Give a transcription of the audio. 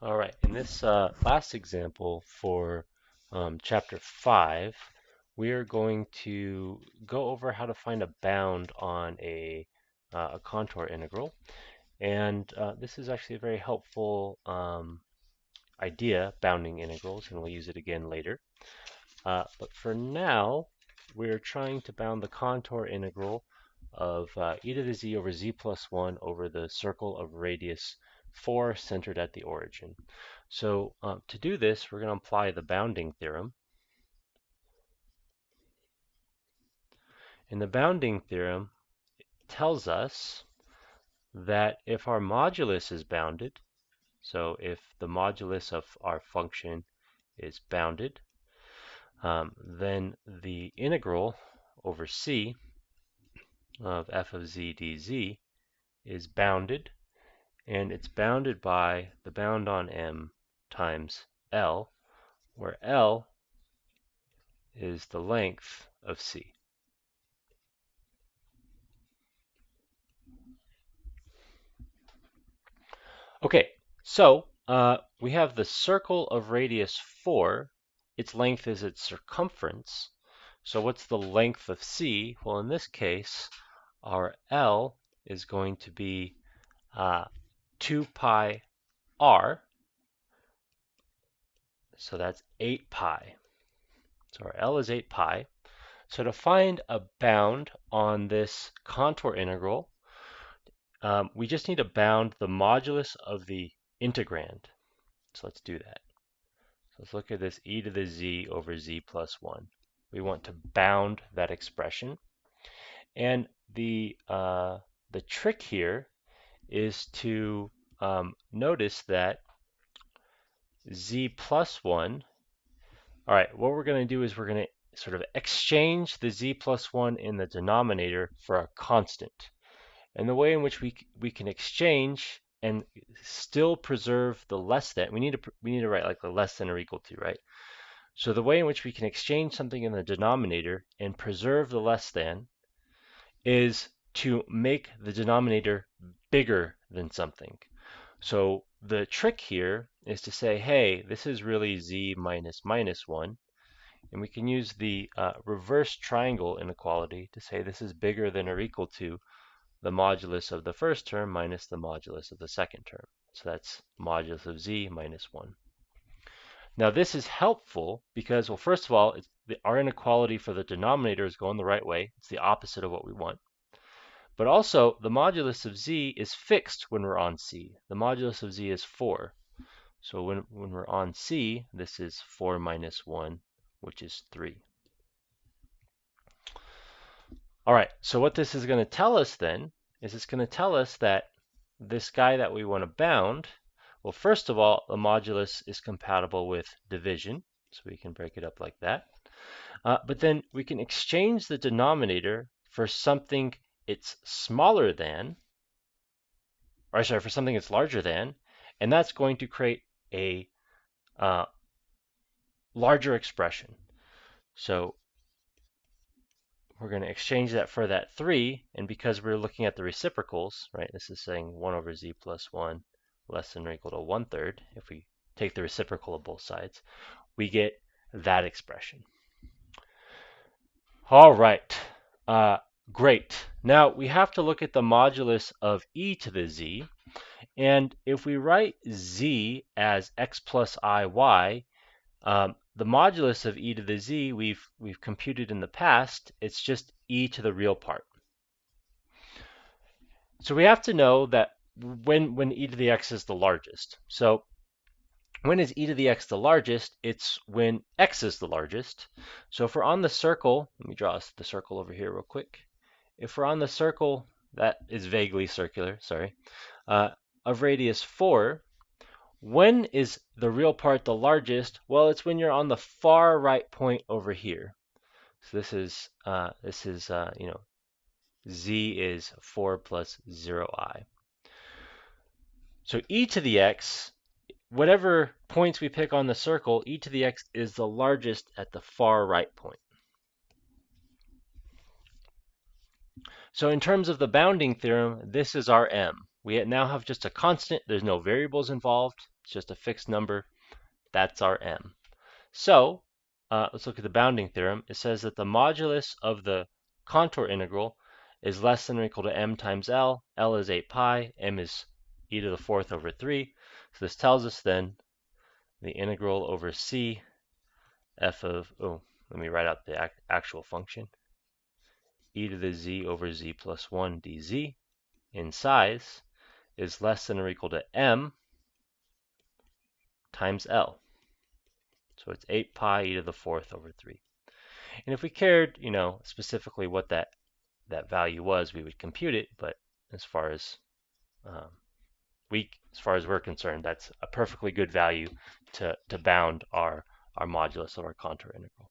All right, in this last example for chapter 5, we are going to go over how to find a bound on a contour integral. And this is actually a very helpful idea, bounding integrals, and we'll use it again later. But for now, we're trying to bound the contour integral of e to the z over z plus 1 over the circle of radius 4 centered at the origin. So to do this, we're going to apply the bounding theorem. And the bounding theorem tells us that if our modulus is bounded, so if the modulus of our function is bounded, then the integral over c of f of z dz is bounded, and it's bounded by the bound on M times L, where L is the length of C. Okay, so we have the circle of radius 4. Its length is its circumference. So what's the length of C? Well, in this case, our L is going to be 2 pi r. So that's 8 pi. So our L is 8 pi. So to find a bound on this contour integral, we just need to bound the modulus of the integrand. So let's do that. So let's look at this e to the z over z plus 1. We want to bound that expression. And the trick here is to notice that z plus 1, all right, what we're going to do is we're going to sort of exchange the z plus 1 in the denominator for a constant. And the way in which we can exchange and still preserve the less than, we need to write like the less than or equal to, right? So the way in which we can exchange something in the denominator and preserve the less than is to make the denominator bigger than something. So the trick here is to say, hey, this is really z minus minus 1. And we can use the reverse triangle inequality to say this is bigger than or equal to the modulus of the first term minus the modulus of the second term. So that's modulus of z minus 1. Now this is helpful because, well, first of all, our inequality for the denominator is going the right way. It's the opposite of what we want. But also, the modulus of z is fixed when we're on c. The modulus of z is 4. So when we're on c, this is 4 minus 1, which is 3. All right, so what this is going to tell us then is it's going to tell us that this guy that we want to bound, well, first of all, the modulus is compatible with division, so we can break it up like that. But then we can exchange the denominator for something it's smaller than, or sorry, for something it's larger than, and that's going to create a larger expression. So we're going to exchange that for that 3, and because we're looking at the reciprocals, right, this is saying 1 over z plus 1 less than or equal to 1/3. If we take the reciprocal of both sides, we get that expression. All right, great. Now we have to look at the modulus of e to the z, and if we write z as x plus iy, the modulus of e to the z we've computed in the past. It's just e to the real part. So we have to know that when e to the x is the largest. So when is e to the x the largest? It's when x is the largest. So if we're on the circle, let me draw the circle over here real quick. If we're on the circle that is vaguely circular, sorry, of radius 4, when is the real part the largest? Well, it's when you're on the far right point over here. So this is z is 4 plus 0i. So e to the x, whatever points we pick on the circle, e to the x is the largest at the far right point. So in terms of the bounding theorem, this is our M. We now have just a constant. There's no variables involved. It's just a fixed number. That's our m. So let's look at the bounding theorem. It says that the modulus of the contour integral is less than or equal to m times L. L is 8 pi. M is e to the fourth over 3. So this tells us then the integral over c f of, let me write out the actual function. E to the z over z plus 1 dz in size is less than or equal to m times L. So it's 8 pi e to the fourth over 3. And if we cared, specifically what that value was, we would compute it. But as far as we're concerned, that's a perfectly good value to bound our modulus of our contour integral.